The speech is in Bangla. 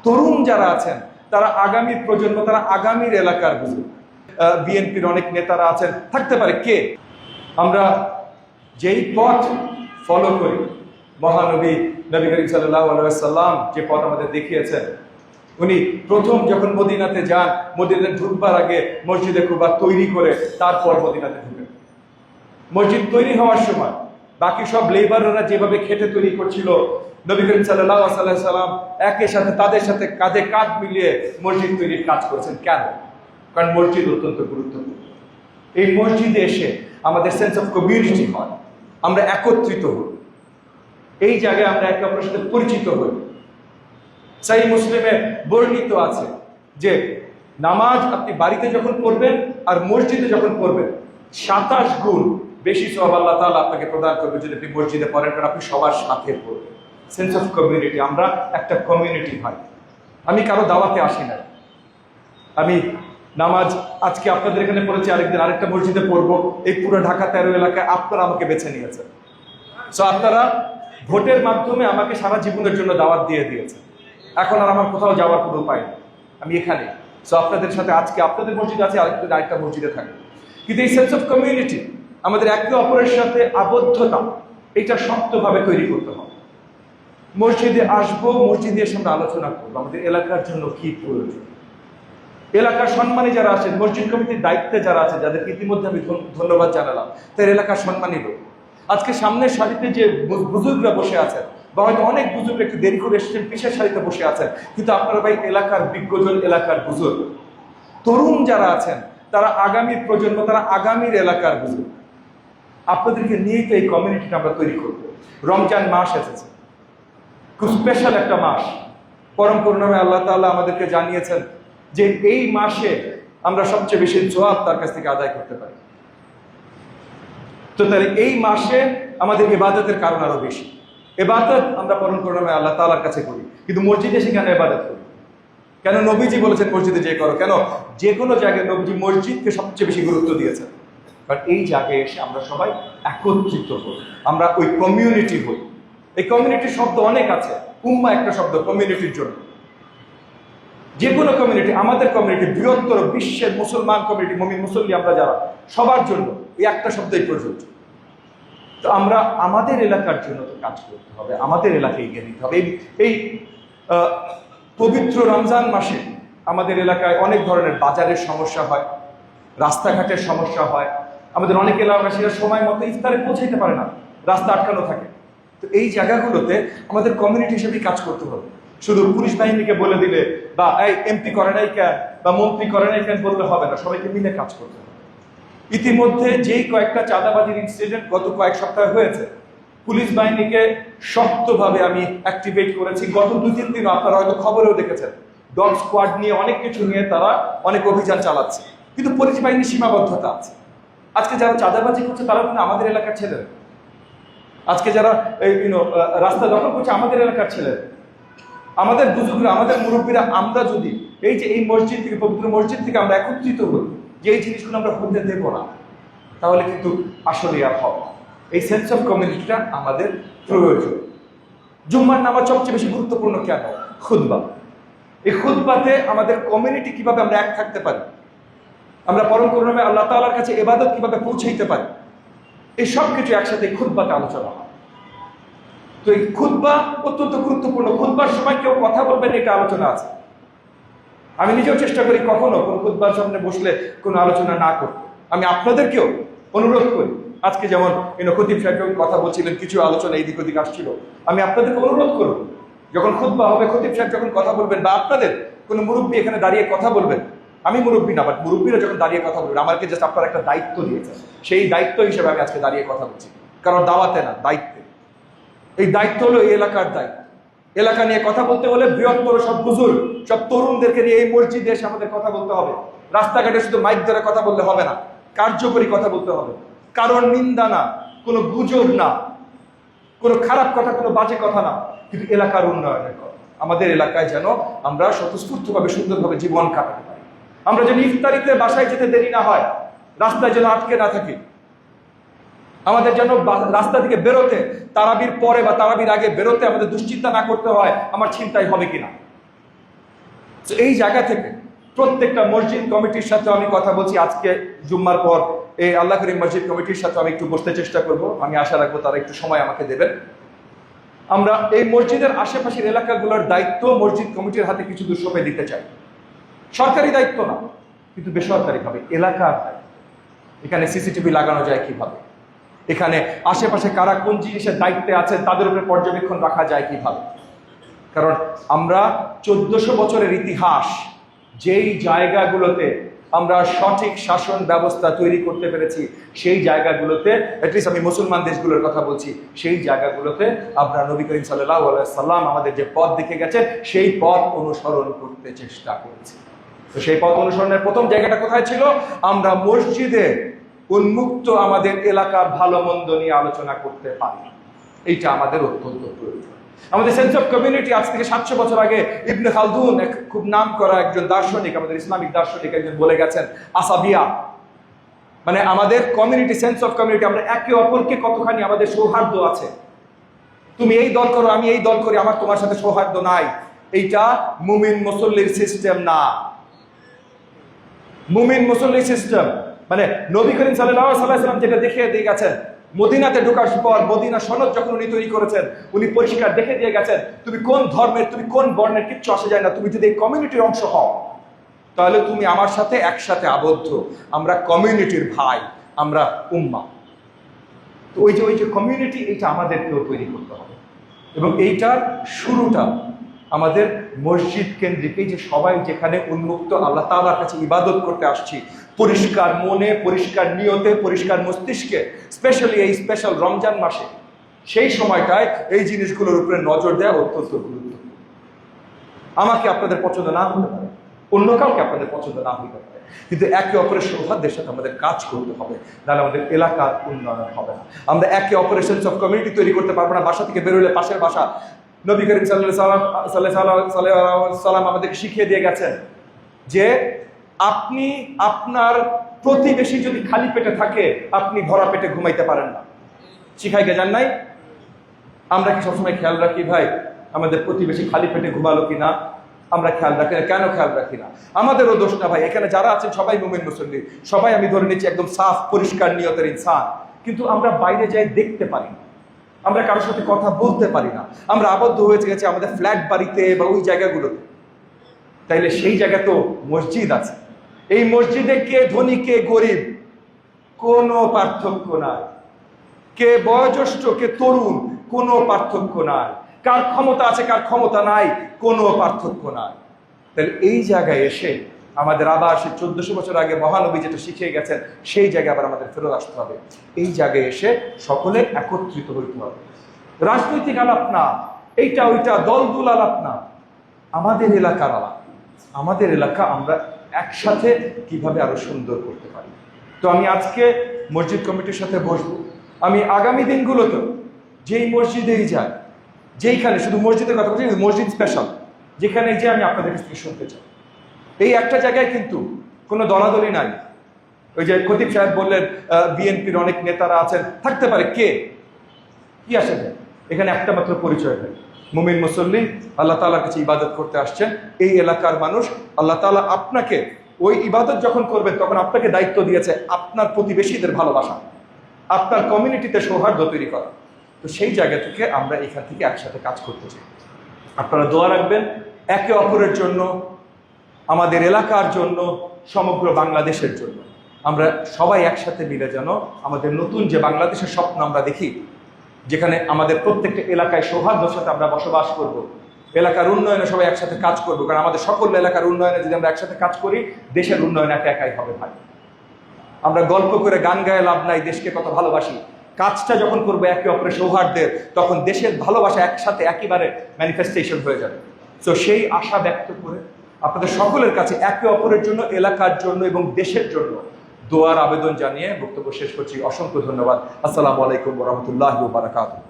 তরুণ যারা আছেন তারা আগামী প্রজন্ম, তারা আগামীর এলাকার বুজুর্গ। বিএনপির অনেক নেতারা আছেন, থাকতে পারে কে। আমরা যেই পথ ফলো করি, মহানবী নবী করিম সাল্লাল্লাহু আলাইহি সাল্লাম যে পথ আমাদের দেখিয়েছেন, উনি প্রথম যখন মদিনাতে যান, মদিনাতে ঢুকবার আগে মসজিদে কুবা তৈরি করে তারপর মদিনাতে ঢুকেন। মসজিদ তৈরি হওয়ার সময় বাকি সব লেবাররা যেভাবে খেটে তৈরি করছিল, নবী করিম সাল্লাল্লাহু আলাইহি সাল্লাম একের সাথে তাদের সাথে কাঁধে কাঁধ মিলিয়ে মসজিদ তৈরির কাজ করেছেন। কেন? কারণ মসজিদ অত্যন্ত গুরুত্বপূর্ণ। এই মসজিদে এসে আমাদের সেন্স অফ কমিউনিটি হয়, আমরা একত্রিত হই, এই জায়গায় আমরা একে অপরের সাথে পরিচিত হই। সহিহ মুসলিমে বর্ণিত আছে যে নামাজ আপনি বাড়িতে যখন পড়বেন আর মসজিদে যখন পড়বেন 27 গুণ বেশি সওয়াব আল্লাহ তাআলা আপনাকে প্রদান করবে যদি আপনি মসজিদে পড়েন, কারণ আপনি সবার সাথে পড়বেন। সেন্স অফ কমিউনিটি, আমরা একটা কমিউনিটি ভাই। আমি কারো দাওয়াতে আসি না, আমি নামাজ আজকে আপনাদের এখানে পড়েছি, আরেকদিন আরেকটা মসজিদে পড়বো। এই পুরো ঢাকা 13 এলাকায় আপনারা আমাকে বেছে নিয়েছেন। সো আপনারা ভোটের মাধ্যমে আমাকে সারা জীবনের জন্য দাওয়াত দিয়ে দিয়েছেন। এখন আর আমার কোথাও যাওয়ার কোনো উপায় নেই, আমি এখানে। সো আপনাদের সাথে আজকে আপনাদের মসজিদ আছে, আরেকদিন আরেকটা মসজিদে থাকবে। কিন্তু এই সেন্স অফ কমিউনিটি, আমাদের একে অপরের সাথে আবদ্ধতা, এটা শক্তভাবে তৈরি করতে হবে। মসজিদে আসবো, মসজিদে এসে আমরা আলোচনা করবো আমাদের এলাকার জন্য কি প্রয়োজন। এলাকার সম্মানী যারা আছেন, মসজিদ কমিটির দায়িত্বে যারা আছে, যাদেরকে ইতিমধ্যে আমি ধন্যবাদ জানালাম, তার এলাকার সম্মানী লোক। আজকে সামনের সারিতে যে বুজুর্গরা বসে আছেন, বা হয়তো অনেক বুজুর্গ একটু দেরি করে এসেছেন, পিছের সারিতে বসে আছেন, কিন্তু আপনারা ভাই এলাকার বিজ্ঞজন, এলাকার বুজুর্গ। তরুণ যারা আছেন তারা আগামীর প্রজন্ম, তারা আগামীর এলাকার বুজুর্গ। আপনাদেরকে নিয়েই তো এই কমিউনিটিটা আমরা তৈরি করবো। রমজান মাস এসেছে, খুব স্পেশাল একটা মাস। পরম করুণাময় আল্লাহ তাআলা আমাদেরকে জানিয়েছেন যে এই মাসে আমরা সবচেয়ে বেশি সওয়াব তার কাছ থেকে আদায় করতে পারি। তো তাহলে এই মাসে আমাদের ইবাদতের কারণ আরো বেশি। ইবাদত আমরা পরম করুণাময় আল্লাহ তাআলার কাছে করি, কিন্তু মসজিদে এসে কেন ইবাদত করি? কেন নবীজি বলেছেন মসজিদে যে করো? কেন যে কোনো জায়গায় নবীজি মসজিদকে সবচেয়ে বেশি গুরুত্ব দিয়েছেন? কারণ এই জায়গায় এসে আমরা সবাই একত্রিত হই, আমরা ওই কমিউনিটি হই। এই কমিউনিটির শব্দ অনেক আছে, উম্মাহ একটা শব্দ কমিউনিটির জন্য। যে কোনো কমিউনিটি, আমাদের কমিউনিটি, বৃহত্তর বিশ্বের মুসলমান কমিউনিটি, মুমিন মুসল্লি আমরা যারা, সবার জন্য এই একটা শব্দই প্রযোজ্য। তো আমরা আমাদের এলাকার জন্য তো কাজ করতে হবে, আমাদের এলাকায় এগিয়ে নিতে হবে। এই পবিত্র রমজান মাসে আমাদের এলাকায় অনেক ধরনের বাজারের সমস্যা হয়, রাস্তাঘাটের সমস্যা হয়। আমাদের অনেক এলাকাবাসীরা সময় মতো ইফতারে পৌঁছাইতে পারে না, রাস্তা আটকানো থাকে। তো এই জায়গাগুলোতে আমাদের কমিউনিটি হিসেবেই কাজ করতে হবে। শুধু পুলিশ বাহিনীকে বলে দিলে বা এই এমপি করে নাই কেন বা মন্ত্রী করে নাই কেন বললে হবে না, সবাইকে মিলে কাজ করতে হবে। ইতিমধ্যে যেই কয়েকটা চাঁদাবাজির ইনসিডেন্ট গত কয়েক সপ্তাহ হয়েছে, পুলিশ বাহিনীকে শক্তভাবে আমি অ্যাক্টিভেট করেছি। গত 2-3 দিন আপনারা হয়তো খবরেও দেখেছেন, ডগ স্কোয়াড নিয়ে অনেক কিছু নিয়ে তারা অনেক অভিযান চালাচ্ছে, কিন্তু পুলিশ বাহিনীর সীমাবদ্ধতা আছে। আজকে যারা চাঁদাবাজি করছে তারা কিন্তু আমাদের এলাকার ছেলে। আজকে যারা রাস্তা দখল করছে আমাদের এলাকার ছেলে, আমাদের বুজুর্গরা, আমাদের মুরব্বীরা। আমরা যদি এই যে এই মসজিদ থেকে, পবিত্র মসজিদ থেকে আমরা একত্রিত হই যে এই জিনিসগুলো আমরা হতে দেব না, তাহলে কিন্তু আসলে আর হবে। এই সেন্স অফ কমিউনিটিটা আমাদের প্রয়োজন। জুম্মার নামাজ সবচেয়ে বেশি গুরুত্বপূর্ণ কেন? খুতবা। এই খুতবাতে আমাদের কমিউনিটি কিভাবে আমরা এক থাকতে পারি, আমরা পরম করুণাময় আল্লাহ তাআলার কাছে ইবাদত কিভাবে পৌঁছাইতে পারি, এই সব কিছু একসাথে খুতবাতে আলোচনা হয়। তো এই খুতবা অত্যন্ত গুরুত্বপূর্ণ। খুতবার সময় কেউ কথা বলবেন, এটা আলোচনা আছে। আমি নিজেও চেষ্টা করি কখনো কোনো খুতবার সামনে বসলে কোনো আলোচনা না করতে। আমি আপনাদেরকেও অনুরোধ করি, আজকে যেমন খতিব সাহেব যখন কথা বলছিলেন, কিছু আলোচনা এইদিক ওদিক আসছিল, আমি আপনাদেরকে অনুরোধ করব, যখন খুতবা হবে, খতিব সাহেব যখন কথা বলবেন, বা আপনাদের কোনো মুরব্বী এখানে দাঁড়িয়ে কথা বলবেন, আমি মুরব্বী না, বাট মুরব্বীরা যখন দাঁড়িয়ে কথা বলবেন, আমাকে জাস্ট আপনারা একটা দায়িত্ব দিয়েছেন, সেই দায়িত্ব হিসেবে আমি আজকে দাঁড়িয়ে কথা বলছি। কারণ দাওয়াতে না, দায়িত্বে। এই দায়িত্ব হলো এই এলাকার দায়িত্ব। এলাকা নিয়ে কথা বলতে হলে বৃহত্তর সব বুজুর্গ, সব তরুণদেরকে নিয়ে এই মসজিদে এসে আমাদের কথা বলতে হবে। রাস্তাঘাটে শুধু মাইক ধরে কথা বললে হবে না, কার্যকরী কথা বলতে হবে। কারণ নিন্দা না, কোনো গুজব না, কোনো খারাপ কথা, কোনো বাজে কথা না, কিন্তু এলাকার উন্নয়নের কথা। আমাদের এলাকায় যেন আমরা স্বতঃস্ফূর্তভাবে সুন্দরভাবে জীবন কাটাতে পারি। আমরা যেন ইফতারিতে বাসায় যেতে দেরি না হয়, রাস্তায় যেন আটকে না থাকি। আমাদের যেন রাস্তা থেকে বেরোতে, তারাবির পরে বা তারাবির আগে বেরোতে আমাদের দুশ্চিন্তা না করতে হয় আমার ছিনতাই হবে কিনা। তো এই জায়গা থেকে প্রত্যেকটা মসজিদ কমিটির সাথে আমি কথা বলছি, আজকে জুম্মার পর এই আল্লাহ করিম মসজিদ কমিটির সাথে আমি একটু বসতে চেষ্টা করব, আমি আশা রাখবো তারা একটু সময় আমাকে দেবেন। আমরা এই মসজিদের আশেপাশের এলাকাগুলোর দায়িত্ব মসজিদ কমিটির হাতে কিছু সময় দিতে চাই। সরকারি দায়িত্ব না, কিন্তু বেসরকারিভাবে এলাকার দায়িত্ব। এখানে সিসিটিভি লাগানো যায় কিভাবে, এখানে আশেপাশে কারা কোন জিনিসের দায়িত্বে আছেন তাদের উপরে পর্যবেক্ষণ রাখা যায় কিভাবে। কারণ আমরা 1400 বছরের ইতিহাস, যেই জায়গাগুলোতে আমরা সঠিক শাসন ব্যবস্থা তৈরি করতে পেরেছি, সেই জায়গাগুলোতে, অ্যাটলিস্ট আমি মুসলমান দেশগুলোর কথা বলছি, সেই জায়গাগুলোতে আমরা নবী করিম সাল্লাল্লাহু আলাইহি সাল্লাম আমাদের যে পথ দেখে গেছেন সেই পথ অনুসরণ করতে চেষ্টা করেছি। তো সেই পথ অনুসরণের প্রথম জায়গাটা কোথায় ছিল? আমরা মসজিদে উন্মুক্ত আমাদের এলাকার ভালো মন্দ নিয়ে আলোচনা করতে পারি। এইটা আমাদের অত্যন্ত প্রয়োজন। আমাদের সেন্স অফ কমিউনিটি আজ থেকে 700 বছর আগে ইবনে খালদুন, খুব নাম করা একজন দার্শনিক, আমাদের ইসলামিক দার্শনিক একজন বলে গেছেন, আসাবিয়া মানে আমাদের কমিউনিটি, সেন্স অফ কমিউনিটি, আমরা একে অপরকে কতখানি আমাদের সৌহার্দ্য আছে। তুমি এই দল করো, আমি এই দল করি, আমার তোমার সাথে সৌহার্দ্য নাই। এইটা মুমিন মুসল্লির সিস্টেম না। মুমিন মুসল্লির সিস্টেম মানে নবী করিম সাল্লাল্লাহু আলাইহি ওয়াসাল্লাম যেটা দেখিয়ে দিয়ে গেছেন, মদিনাতে ঢোকার পর মদিনা সনদ যখন উনি তৈরি করেছেন, উনি পরিষ্কার দেখে দিয়ে গেছেন তুমি কোন ধর্মের, তুমি কোন বর্ণের, কিচ্ছু আসে যায় না। তুমি যদি এই কমিউনিটির অংশ হও তাহলে তুমি আমার সাথে একসাথে আবদ্ধ। আমরা কমিউনিটির ভাই, আমরা উম্মাহ। তো ওই যে কমিউনিটি, এইটা আমাদেরকেও তৈরি করতে হবে। এবং এইটার শুরুটা আমাদের মসজিদ কেন্দ্রিক, এই যে সবাই যেখানে উন্মুক্ত আল্লাহ তাআলার কাছে ইবাদত করতে আসছি, পরিষ্কার মনে, পরিষ্কার নিয়তে, পরিষ্কার মস্তিষ্কে, স্পেশালি এই স্পেশাল রমজান মাসে, সেই সময়টায় এই জিনিসগুলোর উপরে নজর দেওয়া অত্যন্ত গুরুত্বপূর্ণ। আমাকে আপনাদের পছন্দ না হতে পারে, অন্য কাউকে আপনাদের পছন্দ না হতে পারে, কিন্তু একে অপরের সৌহার্দ্যের সাথে আমাদের কাজ করতে হবে, নাহলে আমাদের এলাকার উন্নয়ন হবে না। আমরা একে অপরের সেন্স অফ কমিউনিটি তৈরি করতে পারবো না। বাসা থেকে বেরোলে পাশের বাসা, নবী করিম সাল্লাল্লাহু সাল্লাম আমাদেরকে শিখিয়ে দিয়ে গেছেন যে আপনি আপনার প্রতিবেশী যদি খালি পেটে থাকে, আপনি ভরা পেটে ঘুমাইতে পারেন না। শিখাই গেছেন নাই? আমরা কি সবসময় খেয়াল রাখি ভাই আমাদের প্রতিবেশী খালি পেটে ঘুমালো কিনা? আমরা খেয়াল রাখি না। কেন খেয়াল রাখি না? আমাদেরও দোষ না ভাই। এখানে যারা আছেন সবাই মুমিন মুসল্লি, সবাই আমি ধরে নিচ্ছি একদম সাফ পরিষ্কার নিয়তের ইনসান, কিন্তু আমরা বাইরে যাই দেখতে পারি না, আমরা কারোর সাথে কথা বলতে পারি না, আমরা আবদ্ধ হয়ে গেছি আমাদের ফ্ল্যাট বাড়িতে বা ওই জায়গাগুলোতে। তাইলে সেই জায়গা তো মসজিদ আছে। এই মসজিদে কে ধনী কে গরিব কোনো পার্থক্য নাই, কে বয়োজ্যেষ্ঠ কে তরুণ কোনো পার্থক্য নাই, কার ক্ষমতা আছে কার ক্ষমতা নাই কোনো পার্থক্য নাই। তাহলে এই জায়গায় এসে আমাদের আবার সেই 1400 বছর আগে মহানবী যেটা শিখিয়ে গেছেন সেই জায়গায় আবার আমাদের ফেরত আসতে হবে। এই জায়গায় এসে সকলে একত্রিত হইতে হবে। রাজনৈতিক আলাপ না, এইটা ওইটা দলদুল আলাপ না, আমাদের এলাকার আলাপ। আমাদের এলাকা আমরা একসাথে কিভাবে আরো সুন্দর করতে পারি। তো আমি আজকে মসজিদ কমিটির সাথে বসবো। আমি আগামী দিনগুলোতে যেই মসজিদেই যাই, যেইখানে, শুধু মসজিদের কথা বলছি, মসজিদ স্পেশাল, যেখানে যে আমি আপনাদের কাছ থেকে শুনতে চাই। এই একটা জায়গায় কিন্তু কোনো দলাদলি নাই। ওই যে খতিব সাহেব বললেন বিএনপির অনেক নেতারা আছেন, থাকতে পারে, কে কি আসে যায়, এখানে একটা মাত্র পরিচয় হয়, মুমিন মুসল্লি আল্লাহ তাআলার কাছে ইবাদত করতে আসছেন। এই এলাকার মানুষ, আল্লাহ তাআলা আপনাকে ওই ইবাদত যখন করবেন তখন আপনাকে দায়িত্ব দিয়েছে আপনার প্রতিবেশীদের ভালোবাসা, আপনার কমিউনিটিতে সৌহার্দ্য তৈরি করা। তো সেই জায়গা থেকে আমরা এখান থেকে একসাথে কাজ করতে চাই। আপনারা দোয়া রাখবেন একে অপরের জন্য, আমাদের এলাকার জন্য, সমগ্র বাংলাদেশের জন্য। আমরা সবাই একসাথে মিলে যেন আমাদের নতুন যে বাংলাদেশের স্বপ্ন আমরা দেখি, যেখানে আমাদের প্রত্যেকটা এলাকায় সৌহার্দ্যের সাথে আমরা বসবাস করব, এলাকার উন্নয়নে সবাই একসাথে কাজ করবো। কারণ আমাদের সকল এলাকার উন্নয়নে যদি আমরা একসাথে কাজ করি, দেশের উন্নয়ন একা একাই হবে ভাই। আমরা গল্প করে গান গায়ে লাভ নাই, দেশকে কত ভালোবাসি। কাজটা যখন করবো একে অপরের সৌহার্দ্যের, তখন দেশের ভালোবাসা একসাথে একেবারে ম্যানিফেস্টেশন হয়ে যাবে। তো সেই আশা ব্যক্ত করে আপনাদের সকলের কাছে একে অপরের জন্য, এলাকার জন্য এবং দেশের জন্য দোয়ার আবেদন জানিয়ে বক্তব্য শেষ করছি। অসংখ্য ধন্যবাদ। আসসালামু আলাইকুম ওয়া রাহমাতুল্লাহি ওয়া বারাকাতুহু।